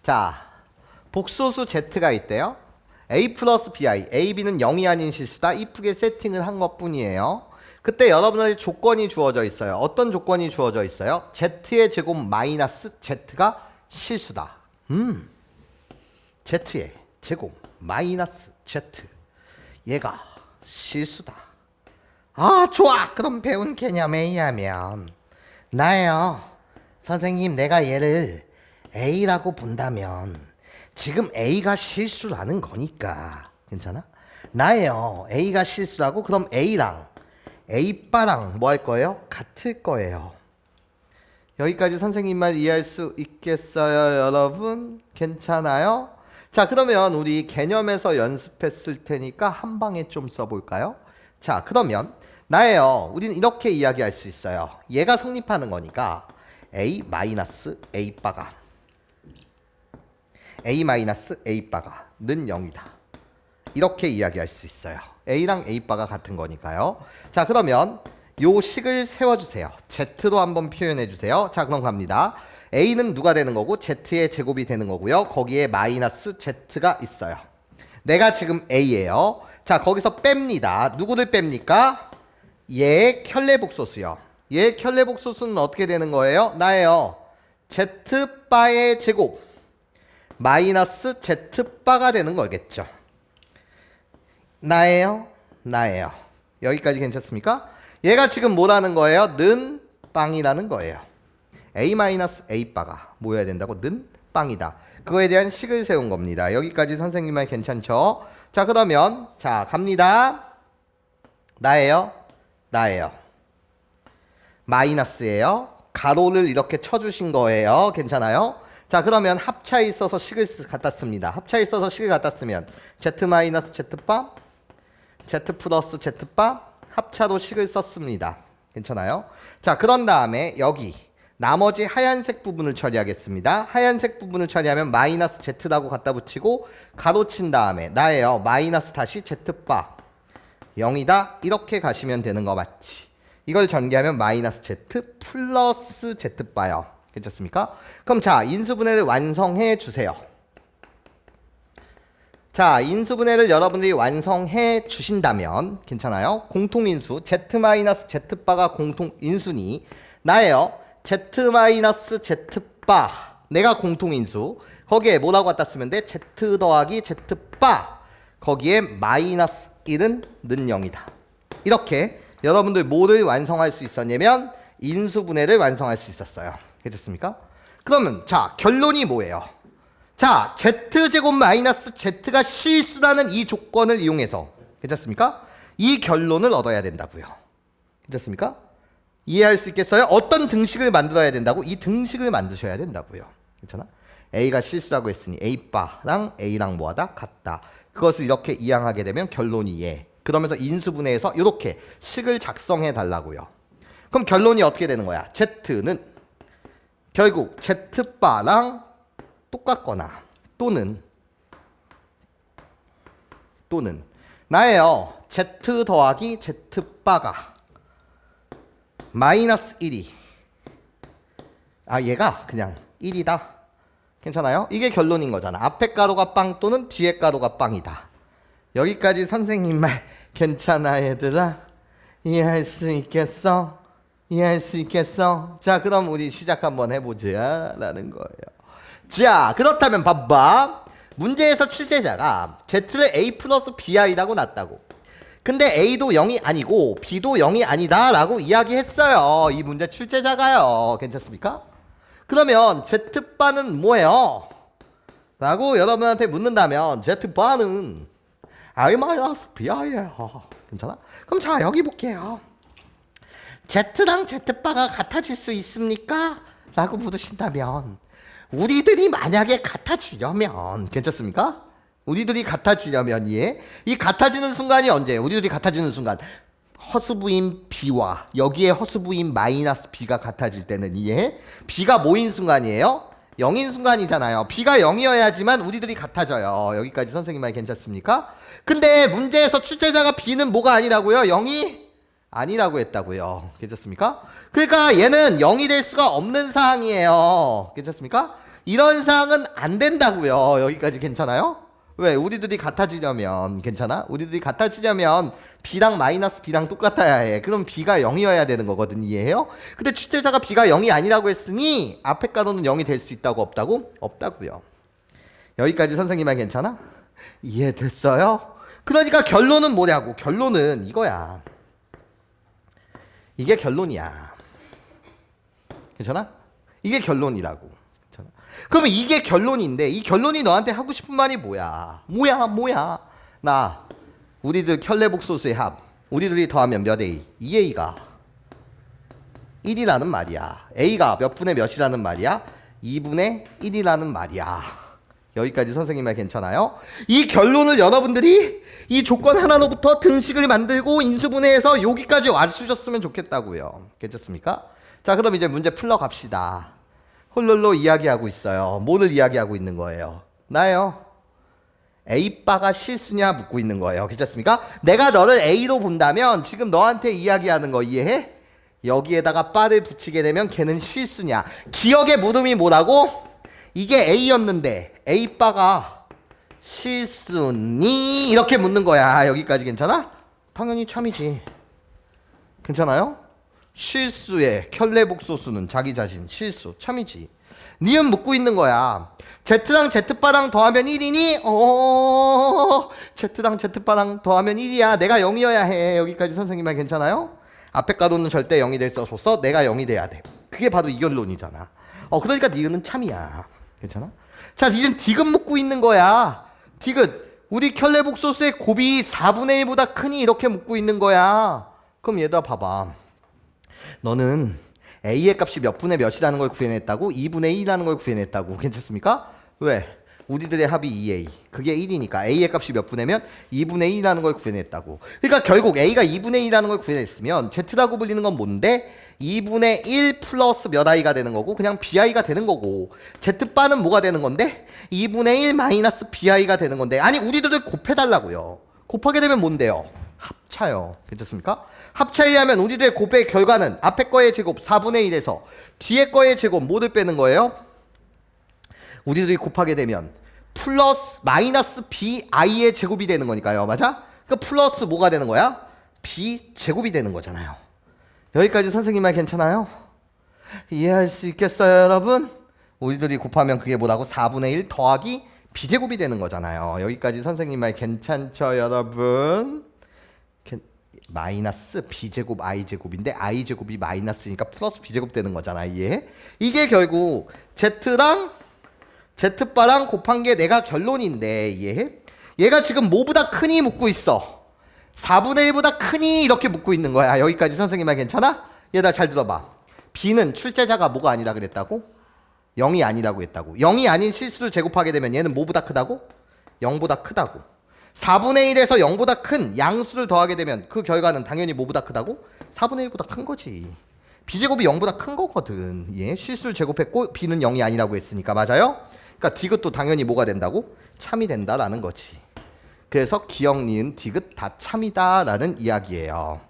자, 복소수 Z가 있대요. A 플러스 BI, A, B는 0이 아닌 실수다. 이쁘게 세팅을 한 것뿐이에요. 그때 여러분들의 조건이 주어져 있어요. 어떤 조건이 주어져 있어요? Z의 제곱 마이너스 Z가 실수다. Z의 제곱 마이너스 Z, 얘가 실수다. 아, 좋아. 그럼 배운 개념에 의하면 나예요. 선생님, 내가 얘를 A라고 본다면 지금 A가 실수라는 거니까 괜찮아? 나예요. A가 실수라고. 그럼 A랑 A바랑 뭐 할 거예요? 같을 거예요. 여기까지 선생님 말 이해할 수 있겠어요, 여러분? 괜찮아요? 자, 그러면 우리 개념에서 연습했을 테니까 한 방에 좀 써볼까요? 자, 그러면 나예요. 우리는 이렇게 이야기할 수 있어요. 얘가 성립하는 거니까 A 마이너스 A바가 는 0이다. 이렇게 이야기할 수 있어요. A랑 A바가 같은 거니까요. 자, 그러면 요 식을 세워주세요. Z로 한번 표현해주세요. 자, 그럼 갑니다. A는 누가 되는 거고 Z의 제곱이 되는 거고요. 거기에 마이너스 Z가 있어요. 내가 지금 A예요. 자, 거기서 뺍니다. 누구를 뺍니까? 얘의 켤레복소수요. 얘의 켤레복소수는 어떻게 되는 거예요? 나예요. Z바의 제곱 마이너스 Z바가 되는 거겠죠. 나예요. 여기까지 괜찮습니까? 얘가 지금 뭐라는 거예요? 는 빵이라는 거예요. A-A바가 뭐여야 된다고? 는 빵이다. 그거에 대한 식을 세운 겁니다. 여기까지 선생님 말 괜찮죠? 자, 그러면 자, 갑니다. 나예요. 마이너스예요. 가로를 이렇게 쳐주신 거예요. 괜찮아요? 자, 그러면 합차에 있어서 식을 갖다 씁니다. 합차에 있어서 식을 갖다 쓰면 Z 마이너스 Z바, Z 플러스 Z바, 합차로 식을 썼습니다. 괜찮아요? 자, 그런 다음에 여기 나머지 하얀색 부분을 처리하겠습니다. 하얀색 부분을 처리하면 마이너스 Z라고 갖다 붙이고 가로친 다음에 나예요. 마이너스 다시 Z바 0이다. 이렇게 가시면 되는 거 맞지? 이걸 전개하면 마이너스 Z 플러스 Z바요. 괜찮습니까? 그럼 자, 인수분해를 완성해 주세요. 자, 인수분해를 여러분들이 완성해 주신다면 괜찮아요? 공통인수 Z-Z바가 공통인수니 나예요. Z-Z바 내가 공통인수 거기에 뭐라고 갖다 쓰면 돼? Z 더하기 Z바 거기에 마이너스 1은 는 0이다. 이렇게 여러분들 뭐를 완성할 수 있었냐면 인수분해를 완성할 수 있었어요. 괜찮습니까? 그러면 자, 결론이 뭐예요? 자, Z제곱 마이너스 Z가 실수라는 이 조건을 이용해서 괜찮습니까? 이 결론을 얻어야 된다고요. 괜찮습니까? 이해할 수 있겠어요? 어떤 등식을 만들어야 된다고? 이 등식을 만드셔야 된다고요. 괜찮아? A가 실수라고 했으니 A바랑 A랑 뭐하다? 같다. 그것을 이렇게 이항하게 되면 결론이 얘. 그러면서 인수분해해서 이렇게 식을 작성해 달라고요. 그럼 결론이 어떻게 되는 거야? Z는 결국 Z바랑 똑같거나 또는 나예요. Z 더하기 Z바가 마이너스 1이 얘가 그냥 1이다. 괜찮아요? 이게 결론인 거잖아. 앞에 가로가 빵 또는 뒤에 가로가 빵이다. 여기까지 선생님 말 괜찮아 얘들아? 이해할 수 있겠어? 자, 그럼 우리 시작 한번 해보자 라는 거예요. 자, 그렇다면 봐봐. 문제에서 출제자가 Z를 A 플러스 BI라고 놨다고. 근데 A도 0이 아니고 B도 0이 아니다 라고 이야기했어요. 이 문제 출제자가요. 괜찮습니까? 그러면 Z바는 뭐예요? 라고 여러분한테 묻는다면 Z바는 A-BI예요. 괜찮아? 그럼 자, 여기 볼게요. Z랑 Z바가 같아질 수 있습니까? 라고 물으신다면 우리들이 만약에 같아지려면 괜찮습니까? 우리들이 같아지려면 이 같아지는 순간이 언제예요? 우리들이 같아지는 순간 허수부인 B와 여기에 허수부인 마이너스 B가 같아질 때는 B가 뭐인 순간이에요? 0인 순간이잖아요. B가 0이어야지만 우리들이 같아져요. 여기까지 선생님 말 괜찮습니까? 근데 문제에서 출제자가 B는 뭐가 아니라고요? 0이 아니라고 했다고요. 괜찮습니까? 그러니까 얘는 0이 될 수가 없는 사항이에요. 괜찮습니까? 이런 상황은 안 된다고요. 여기까지 괜찮아요? 왜? 우리들이 같아지려면 괜찮아? 우리들이 같아지려면 b랑 마이너스 b랑 똑같아야 해. 그럼 b가 0이어야 되는 거거든. 이해해요? 근데 출제자가 b가 0이 아니라고 했으니 앞에 가로는 0이 될 수 있다고 없다고? 없다고요. 여기까지 선생님 말 괜찮아? 이해됐어요? 그러니까 결론은 뭐냐고. 결론은 이거야. 이게 결론이야. 괜찮아? 이게 결론이라고. 괜찮아? 그러면 이게 결론인데 이 결론이 너한테 하고 싶은 말이 뭐야? 뭐야? 나 우리들 켤레복소수의 합 우리들이 더하면 몇 A? 2A가 1이라는 말이야. A가 몇 분의 몇이라는 말이야? 2분의 1이라는 말이야. 여기까지 선생님 말 괜찮아요? 이 결론을 여러분들이 이 조건 하나로부터 등식을 만들고 인수분해해서 여기까지 와주셨으면 좋겠다고요. 괜찮습니까? 자, 그럼 이제 문제 풀러 갑시다. 홀롤로 이야기하고 있어요. 뭐를 이야기하고 있는 거예요? 나요. A바가 실수냐 묻고 있는 거예요. 괜찮습니까? 내가 너를 A로 본다면 지금 너한테 이야기하는 거 이해해? 여기에다가 바를 붙이게 되면 걔는 실수냐. 기억의 물음이 뭐라고? 이게 A였는데 A바가 실수니? 이렇게 묻는 거야. 여기까지 괜찮아? 당연히 참이지. 괜찮아요? 실수의 켤레복소수는 자기 자신 실수 참이지. 니은 묻고 있는 거야. Z랑 Z바랑 더하면 1이니? Z랑 Z바랑 더하면 1이야. 내가 0이어야 해. 여기까지 선생님 말 괜찮아요? 앞에 가로는 절대 0이 될 수 없어. 내가 0이 돼야 돼. 그게 바로 이 결론이잖아. 그러니까 니은은 참이야. 괜찮아? 자, 이젠 디귿 묻고 있는 거야. 디귿. 우리 켤레복소수의 곱이 4분의 1보다 크니? 이렇게 묻고 있는 거야. 그럼 얘들아 봐봐. 너는 A의 값이 몇 분의 몇이라는 걸 구해냈다고? 2분의 1이라는 걸 구해냈다고. 괜찮습니까? 왜? 우리들의 합이 2A. 그게 1이니까 A의 값이 몇 분의 몇? 2분의 1이라는 걸 구해냈다고. 그러니까 결국 A가 2분의 1이라는 걸 구해냈으면 Z라고 불리는 건 뭔데? 2분의 1 플러스 몇 I가 되는 거고 그냥 BI가 되는 거고 Z바는 뭐가 되는 건데? 2분의 1 마이너스 BI가 되는 건데 아니 우리들을 곱해달라고요. 곱하게 되면 뭔데요? 합차요. 괜찮습니까? 합차에 하면 우리들의 곱의 결과는 앞에 거의 제곱 4분의 1에서 뒤에 거의 제곱 뭐를 빼는 거예요? 우리들이 곱하게 되면 플러스 마이너스 BI의 제곱이 되는 거니까요. 맞아? 그 플러스 뭐가 되는 거야? B 제곱이 되는 거잖아요. 여기까지 선생님 말 괜찮아요? 이해할 수 있겠어요, 여러분? 우리들이 곱하면 그게 뭐라고? 4분의 1 더하기 B제곱이 되는 거잖아요. 여기까지 선생님 말 괜찮죠, 여러분? 마이너스 B제곱 I제곱인데 I제곱이 마이너스니까 플러스 B제곱 되는 거잖아. 이해? 이게 결국 Z랑 Z바랑 곱한 게 내가 결론인데 이해해? 얘가 지금 뭐보다 크니 묻고 있어. 4분의 1보다 크니 이렇게 묻고 있는 거야. 여기까지 선생님 말 괜찮아? 얘들아 잘 들어봐. B는 출제자가 뭐가 아니라 그랬다고? 0이 아니라고 했다고. 0이 아닌 실수를 제곱하게 되면 얘는 뭐보다 크다고? 0보다 크다고. 4분의 1에서 0보다 큰 양수를 더하게 되면 그 결과는 당연히 뭐보다 크다고? 4분의 1보다 큰 거지. B제곱이 0보다 큰 거거든. 예? 실수를 제곱했고 B는 0이 아니라고 했으니까. 맞아요? 그러니까 디귿도 당연히 뭐가 된다고? 참이 된다라는 거지. 그래서 기억, 니은, 디귿 다 참이다라는 이야기예요.